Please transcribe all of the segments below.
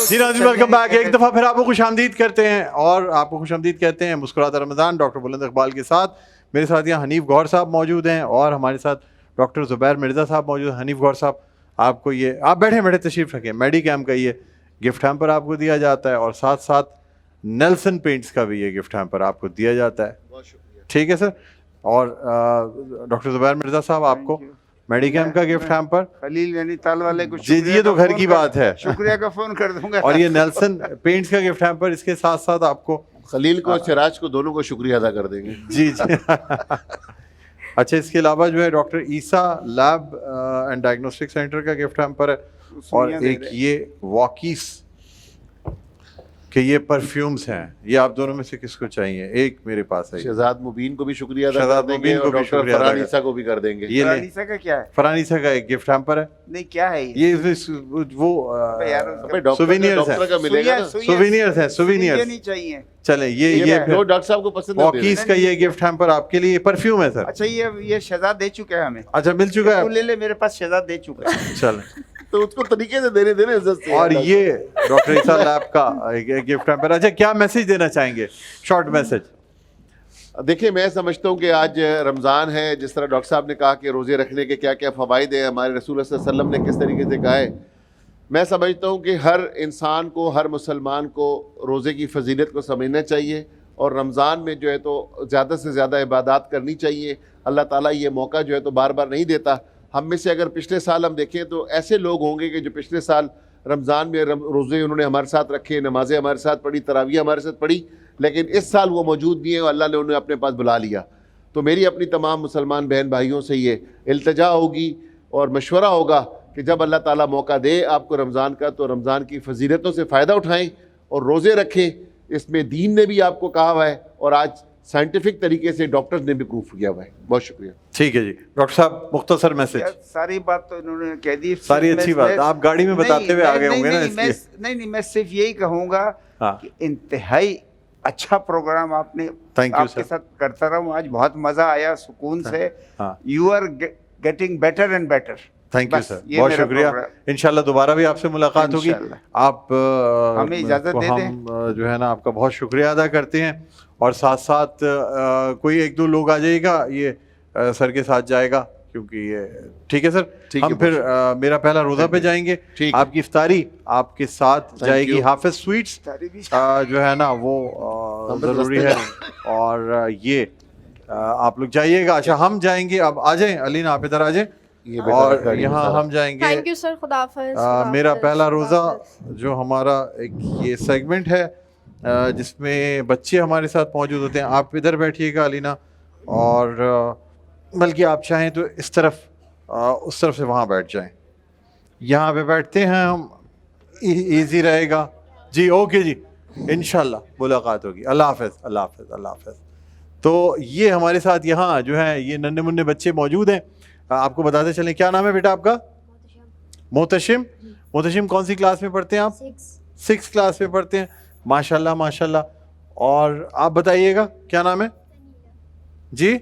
जी नाज़रीन, welcome back. एक दफ़ा फिर आपको खुशामदीद करते हैं और आपको खुशामदीद कहते हैं मुस्कुराता रमज़ान डॉक्टर बुलंद इकबाल के साथ। मेरे साथ यहाँ हनीफ गौहर साहब मौजूद हैं और हमारे साथ डॉक्टर ज़ुबैर मिर्ज़ा साहब मौजूद हैं। हनीफ गौहर साहब, आपको ये आप बैठे बैठे तशरीफ़ रखें, मेडिकैम का ये गिफ्ट हैम्पर आपको दिया जाता है और साथ साथ नेल्सन पेंट्स का भी ये गिफ्ट हैम्पर आपको दिया जाता है। बहुत शुक्रिया। ठीक है सर। और डॉक्टर ज़ुबैर मिर्ज़ा साहब, आपको मेडिकैम का गिफ्ट हैम्पर। खलील नैनीताल वाले को जी ये तो घर की बात है, शुक्रिया का फोन कर दूंगा। और ये नेल्सन पेंट्स का गिफ्ट हैम्पर, इसके साथ साथ आपको खलील को सिराज को दोनों को शुक्रिया अदा कर देंगे। जी जी अच्छा, इसके अलावा जो है doctor Isa lab and diagnostic centre का गिफ्ट हैम्पर है और एक ये वॉकीस कि ये परफ्यूम्स हैं। ये आप दोनों में से किसको चाहिए? एक मेरे पास है। शहजाद मुबीन को भी शुक्रिया अदा शहजाद कर देंगे मुबीन को और भी डॉक्टर शुक्रिया अदा फरहान ईसा को भी कर देंगे। ये ले, फरानीसा का क्या है? फरानीसा का एक गिफ्ट हैम्पर है। नहीं क्या है ये? वो यार अबे डॉक्टर souvenirs डॉक्टर हैं। का मिलेगा ना। souvenirs हैं, souvenirs। नहीं चाहिए। चले ये जो डॉक्टर साहब को पसंद है वॉकीस का ये गिफ्ट हैम्पर आपके लिए परफ्यूम है सर। अच्छा ये शहजाद दे चुका है हमें। अच्छा, मिल चुका तू है। ले ले, मेरे पास शहजाद दे चुका है। चले, तो उसको तरीके से देने देने इज्जत से। और ये डॉक्टर ईसा लैब का एक गिफ्ट हैम्पर। अच्छा, क्या मैसेज देना चाहेंगे? Short message. देखिए, मैं समझता हूँ कि आज रमज़ान है। जिस तरह डॉक्टर साहब ने कहा कि रोज़े रखने के क्या क्या फ़वाइद हैं, हमारे रसूल सल्लल्लाहु अलैहि वसल्लम ने किस तरीके से कहा है, मैं समझता हूँ कि हर इंसान को, हर मुसलमान को रोज़े की फजीलत को समझना चाहिए और रमज़ान में जो है तो ज़्यादा से ज़्यादा इबादत करनी चाहिए। अल्लाह ताला ये मौका जो है तो बार बार नहीं देता। हम में से अगर पिछले साल हम देखें तो ऐसे लोग होंगे कि जो पिछले साल रमज़ान में रोज़े उन्होंने हमारे साथ रखे, नमाज़ें हमारे साथ पढ़ी, तरावियाँ हमारे साथ पढ़ी, लेकिन इस साल वो मौजूद नहीं है और अल्लाह ने उन्हें अपने पास बुला लिया। तो मेरी अपनी तमाम मुसलमान बहन भाइयों से ये इल्तिजा होगी और मशवरा होगा कि जब अल्लाह ताला मौका दे आपको रमज़ान का, तो रमज़ान की फजीलतों से फ़ायदा उठाएँ और रोज़े रखें। इसमें दीन ने भी आपको कहा हुआ है और आज साइंटिफिक तरीके से डॉक्टर्स ने भी प्रूफ किया हुआ है। बहुत शुक्रिया। ठीक है जी डॉक्टर साहब, मुख्तसर मैसेज। सारी बात तो इन्होंने कह दी, सारी अच्छी बात आप गाड़ी में बताते हुए आ गए होंगे ना, इसलिए। नहीं, मैं सिर्फ यही कहूँगा कि इंतहाई अच्छा प्रोग्राम आपने आपके साथ करता रहा। आज बहुत मजा आया, सुकून से। You are getting better and better. Thank you sir, बहुत शुक्रिया। इंशाल्लाह दोबारा भी आपसे मुलाकात होगी। आप हमें इजाजत दे दें। हम जो है ना आपका बहुत शुक्रिया अदा करते हैं और साथ साथ कोई एक दो लोग आ जाइएगा, ये सर के साथ जाएगा क्योंकि ये ठीक है सर। हम फिर मेरा पहला रोज़ा पे जाएंगे, आपकी इफ्तारी आपके साथ जाएगी। हाफिज स्वीट्स जो है ना वो ज़रूरी है और ये आप लोग जाइएगा। अच्छा, हम जाएंगे, अब आ जाएं अलीना, आप इधर आ जाएं और यहाँ हम जाएंगे। थैंक यू सर, खुदा हाफिज़। मेरा पहला रोज़ा जो हमारा एक ये सेगमेंट है जिसमें बच्चे हमारे साथ मौजूद होते हैं। आप इधर बैठिएगा अलीना, और बल्कि आप चाहें तो इस तरफ उस तरफ से वहाँ बैठ जाएं। यहाँ पे बैठते हैं हम, इजी रहेगा जी। ओके जी, इंशाल्लाह मुलाकात होगी। अल्लाह हाफ़िज़, अल्लाह हाफ़िज़, अल्लाह हाफ़िज़। तो ये हमारे साथ यहाँ जो है ये नन्हे मुन्ने बच्चे मौजूद हैं। आपको बताते चलें, क्या नाम है बेटा आपका? मोहतशिम। मोहतशिम कौन सी क्लास में पढ़ते हैं आप? 6th क्लास में पढ़ते हैं। माशाल्लाह माशाल्लाह। और आप बताइएगा क्या नाम है जी?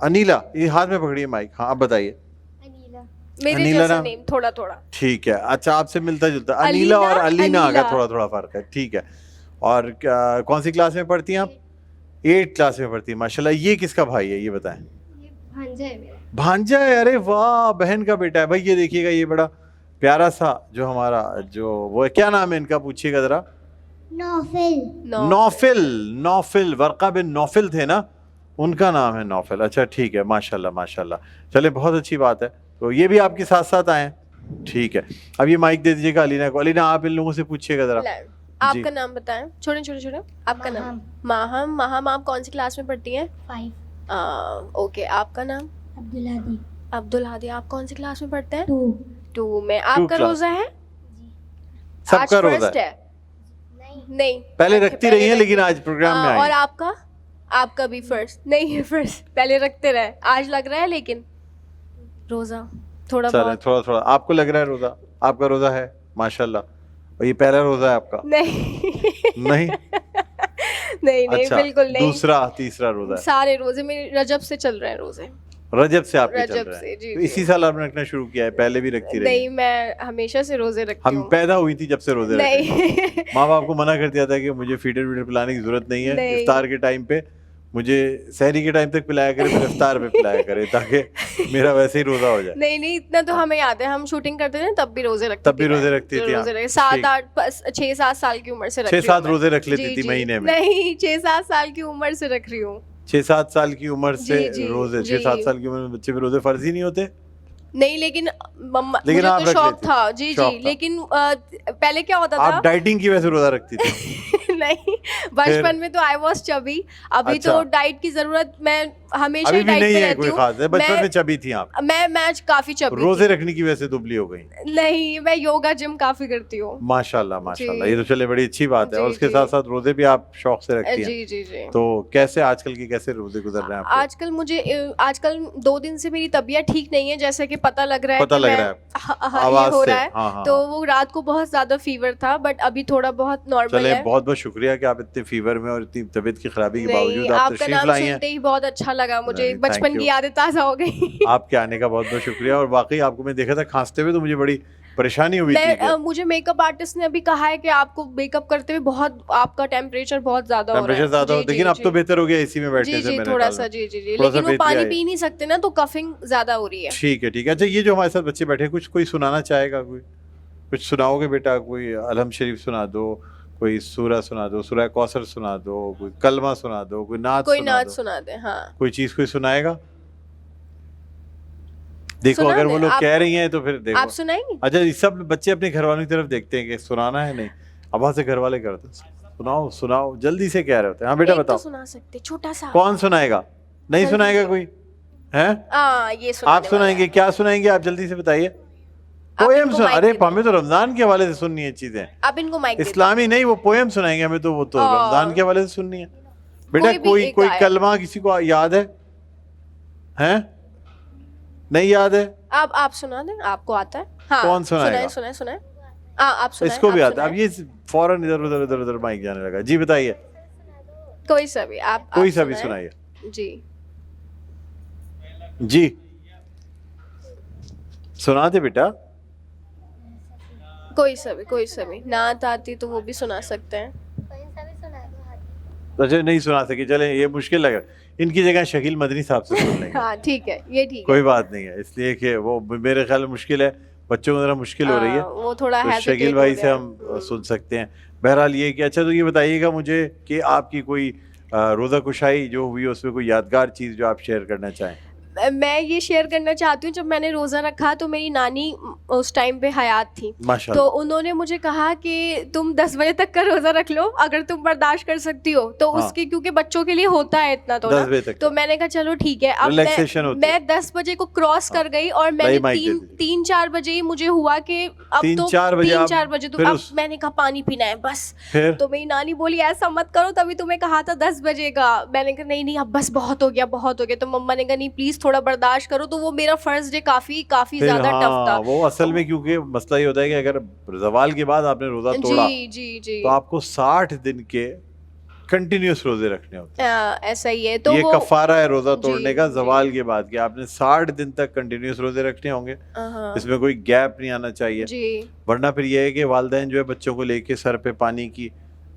अनीला। ये हाथ में पकड़िए माइक। हाँ, आप बताइए। मेरे जैसा नेम थोड़ा थोड़ा। ठीक है, अच्छा आपसे मिलता जुलता। अनीला और अलीना का थोड़ा थोड़ा फर्क है। ठीक है। और कौन सी क्लास में पढ़ती हैं आप? 8th क्लास में पढ़ती है। माशाल्लाह। ये किसका भाई है ये बताएं? भांजा है मेरा। भांजा है? अरे वाह, बहन का बेटा है भाई। ये देखिएगा, ये बड़ा प्यारा सा जो हमारा जो वो है, क्या नाम है इनका पूछिएगा जरा। नौफिल। नौफिल, वर्का बिन नौफिल थे ना, उनका नाम है नौफिल। अच्छा ठीक है, माशाल्लाह माशाल्लाह। चले, बहुत अच्छी बात है। तो ये भी आपके साथ साथ आए हैं। ठीक है, अब ये माइक दे दीजिएगा अलीना को। अलीना, आप इन लोगों से पूछिएगा जरा। आपका नाम बताएं। छोड़े छोड़े छोड़े। आपका नाम? माहम। माहम, आप कौन सी क्लास में पढ़ती हैं? 5। ओके, आपका नाम? अब्दुल हादी। अब्दुल हादी, आप कौन सी क्लास में पढ़ते हैं? 2 में। आपका रोजा है? सबका रोजा है? नहीं, पहले रखती रही है लेकिन आज प्रोग्राम में आई। और आपका? आपका भी फर्स्ट नहीं है? फर्स्ट पहले रखते रहे, आज लग रहा है लेकिन रोजा थोड़ा बहुत। थोड़ा थोड़ा आपको लग रहा है रोजा? आपका रोजा है माशाल्लाह। और ये पहला रोजा है आपका? नहीं नहीं नहीं, अच्छा, बिल्कुल नहीं। दूसरा तीसरा रोजा है? सारे रोजे मेरे रजब से चल रहे हैं रोजे। रजब से आपके चल रजब रहा से, है। जी, तो जी। इसी साल आपने रखना शुरू किया है, पहले भी रखती रही? नहीं, मैं हमेशा से रोजे रखती हम हूँ। पैदा हुई थी जब से रोजे रखते हैं। नहीं माँ बाप को मना कर दिया था कि मुझे फीडर वीडर पिलाने की जरूरत नहीं है, नहीं। इफ्तार के टाइम पे मुझे सहरी के टाइम तक पिलाया करे, फिर इफ्तार पे पिलाया करे, ताकि मेरा वैसे ही रोजा हो जाए। नहीं नहीं, इतना तो हमें याद है, हम शूटिंग करते थे तब भी रोजे रखती तब भी रोजे रखती थी आप? 7-8 6-7 साल की उम्र से रख रही हूँ 6-7 मैं। रोजे रख लेती जी, थी जी। महीने में? नहीं, 6-7 साल की उम्र से रख रही हूँ। 6-7 साल की उम्र से जी, जी, रोजे, जी। 6-7 साल की उम्र में बच्चे पे रोजे फर्ज ही नहीं होते? नहीं, लेकिन मम्मा लेकिन मुझे आप तो रख शौक लेती? था, जी शौक जी, था। लेकिन पहले क्या होता आप था डाइटिंग की वजह से रोजा रखती थी? नहीं, बचपन में तो आई वाज चबी, अभी अच्छा। तो डाइट की जरूरत, मैं हमेशा अभी ही भी डाइट नहीं पे है रहती कोई हूँ। खास है, बचपन मैं- में चबी थी आप? मैं काफी चबी रोजे थी। रखने की वजह से दुबली हो गई? नहीं, मैं योगा जिम काफी करती हूँ। माशाल्लाह माशाल्लाह, जी। ये तो चले बड़ी अच्छी बात है। और जी, उसके जी। साथ साथ रोजे भी आप शौक से रखती हैं? जी जी जी। तो कैसे आजकल के कैसे रोजे गुजर रहे हैं आपके? आजकल 2 दिन से मेरी तबीयत ठीक नहीं है, जैसे कि पता लग रहा है पता कि लग मैं- रहा है ये आवाज हो से। रहा है। हाँ, हाँ, तो हाँ। वो रात को बहुत ज्यादा फीवर था, बट अभी थोड़ा बहुत नॉर्मल चले है। बहुत बहुत शुक्रिया कि आप इतने फीवर में और इतनी तबीयत की खराबी के नहीं, बावजूद आप आपका तशरीफ नाम लाई हैं। सुनते ही बहुत अच्छा लगा मुझे, नहीं, बचपन thank की you। यादें ताजा हो गई। आपके आने का बहुत बहुत शुक्रिया। और वाकई आपको मैं देखा था खांसते हुए, तो मुझे बड़ी परेशानी हुई थी कि मुझे मेकअप आर्टिस्ट ने अभी कहा है कि आपको मेकअप करते हुए बहुत आपका टेम्परेचर बहुत ज्यादा हो रहा है। टेम्परेचर ज्यादा हो, जी, लेकिन जी, अब तो जी। बेहतर हो गया इसी में बैठने जी से जी, मेरे थोड़ा ख्याल सा, में। जी जी जी, थोड़ा सा लेकिन वो बेहतरी पानी आई। पी नहीं सकते ना, तो कफिंग ज्यादा हो रही है। ठीक है ठीक है। अच्छा, ये जो हमारे साथ बच्चे बैठे हैं, कुछ कोई सुनाना चाहेगा? कोई कुछ सुनाओगे बेटा? कोई अलहम शरीफ सुना दो, कोई सूरा सुना दो, सूरा कौसर सुना दो, कोई कलमा सुना दो, कोई नात कोई सुना नाच दो, सुना दे। हाँ, कोई चीज कोई सुनाएगा? देखो सुना अगर दे, वो लोग आप- कह रही हैं तो फिर देखो। आप सुनाएंगी? अच्छा, ये सब बच्चे अपने घर वालों की तरफ देखते हैं कि सुनाना है, नहीं अब वहां से घर वाले करते हैं, सुनाओ सुनाओ जल्दी से कह रहे होते हैं। हाँ बेटा एक तो बताओ, सुना सकते, छोटा सा। कौन सुनाएगा? नहीं जल्दी सुनाएगा से। कोई? हैं? ये आप सुनाने वाला सुनाएंगे? है। क्या सुनाएंगे आप? जल्दी से बताइए। आप पोएम इनको सुना? माइक अरे दे दो। हमें तो रमजान के हवाले से सुननी है चीजें, आप इनको माइक दे दो। इस्लामी नहीं। वो पोएम सुनाएंगे हमें, तो वो तो हाँ। रमजान के हवाले से सुननी है। बेटा कोई भी कोई एक कोई आयत। कलमा किसी को याद है? हैं? नहीं याद है? आप सुना दें, आपको आता है? हाँ, कौन सुनाएगा? सुनाए सुनाए। आप सुनाए। इसको भी आप आता है। अब सुनाए। ये फौरन इधर उधर इधर उधर माइक जाने लगा। जी बताइए, कोई सा भी आप कोई सा भी सुनाए। सुनाइए। जी जी सुना दे बेटा। कोई सा भी नात आती तो वो भी सुना सकते हैं। अच्छा नहीं सुना सके, चले ये मुश्किल लग रहा है। इनकी जगह शकील मदनी साहब से सुन लेंगे। हाँ ठीक है, ये ठीक है। कोई बात नहीं है, इसलिए कि वो मेरे ख्याल में मुश्किल है, बच्चों को जरा मुश्किल हो रही है। वो थोड़ा तो hesitate शकील हो भाई रहे से हैं। हम सुन सकते हैं। बहरहाल ये कि अच्छा, तो ये बताइएगा मुझे कि आपकी कोई रोज़ा कुशाई जो हुई उसमें कोई यादगार चीज़ जो आप शेयर करना चाहें। मैं ये शेयर करना चाहती हूँ, जब मैंने रोज़ा रखा तो मेरी नानी उस टाइम पे हयात थी, माशाल्लाह। तो उन्होंने मुझे कहा कि तुम 10 बजे तक का रोज़ा रख लो, अगर तुम बर्दाश्त कर सकती हो तो। हाँ। उसके क्योंकि बच्चों के लिए होता है इतना तो 10 ना, बजे तक तो मैंने कहा चलो ठीक है। अब Relaxation होती है। मैं 10 बजे को क्रॉस कर गई और भाई मैंने माइक दे दीजिए। 3-4 बजे ही मुझे हुआ कि अब 3-4 तो बजे आप 3-4 बजे तो फिर अब मैंने कहा पानी पीना है बस। फिर तो मेरी नानी बोली ऐसा मत करो, तभी तुम्हें कहा था 10 बजे का। मैंने कहा नहीं अब बस बहुत हो गया बहुत हो गया। तो मम्मा ने कहा नहीं प्लीज थोड़ा बर्दाश्त करो। तो वो मेरा फर्स्ट डे काफी फिर ज्यादा टफ था। वो असल में क्योंकि मसला ये होता है कि अगर जवाल के बाद आपने रोज़ा तोड़ा जी जी जी, तो आपको 60 दिन के कंटिन्यूस रोजे रखने होते हैं। ऐसा ही है। तो ये वो कफारा है रोजा जी, तोड़ने का जी। जवाल के बाद, कि आपने 60 दिन तक कंटिन्यूस रोजे रखने होंगे। हाँ, इसमें कोई गैप नहीं आना चाहिए, जी वरना फिर ये है कि वालिदैन जो है बच्चों को लेके सर पे पानी की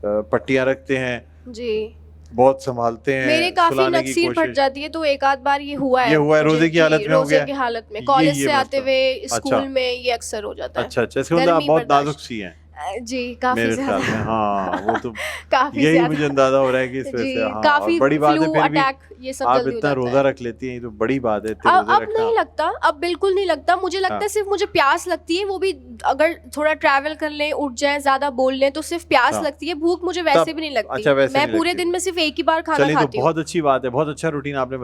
पट्टियां रखते हैं, जी। बहुत संभालते हैं, मेरे काफी सुलाने की नक्सीर फट कोशिश। जाती है, तो एक आध बार ये हुआ है। ये हुआ है मुझे रोजे की जी, हालत में हो रोजे गया? की हालत में ये- कॉलेज ये से आते मसला। हुए स्कूल अच्छा। में ये अक्सर हो जाता है। अच्छा अच्छा, इसका मतलब आप गर्मी बहुत बर्दाश्त- नाजुक सी हैं। जी काफी मेरे ख्याल में ज्यादा हाँ, वो तो काफी यही ज्यादा मुझे अंदाजा हो रहा है कि इस वजह जी, से हाँ। काफी और बड़ी बात है फ्लू फिर भी अटैक ये सब आप जल्दी हो इतना जाता रोजा है। रख लेती हैं, ये तो बड़ी बात है, इतने रोजे अब रखना। नहीं लगता, अब बिल्कुल नहीं लगता। मुझे लगता हाँ। है सिर्फ मुझे प्यास लगती है, वो भी अगर थोड़ा ट्रैवल कर लें, उठ जाए, ज्यादा बोल लें तो सिर्फ प्यास हाँ। लगती है। भूख मुझे वैसे तब- भी नहीं लगती। अच्छा, वैसे मैं नहीं पूरे लगती। दिन में सिर्फ एक ही बार खाना चलिए, तो खाती हूँ। बहुत अच्छी बात है, बहुत अच्छा रूटीन आपने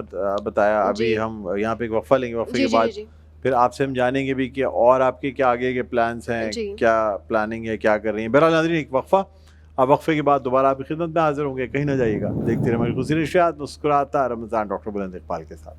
बताया। अभी जी। हम यहाँ पे एक वक्फा लेंगे, वक्फे जी के जी बाद जी फिर आपसे हम जानेंगे भी कि और आपके क्या आगे के प्लान्स हैं, जी। क्या प्लानिंग है, क्या कर रही हैं। बहरहाल नाज़रीन, एक वक्फा, अब वक्फे के बाद दोबारा आपकी खिदमत में हाजिर होंगे, कहीं ना जाइएगा। देखते रहिए हमारी खुशी नशियात, मुस्कुराता रमज़ान, डॉक्टर बुलंद इकबाल के साथ।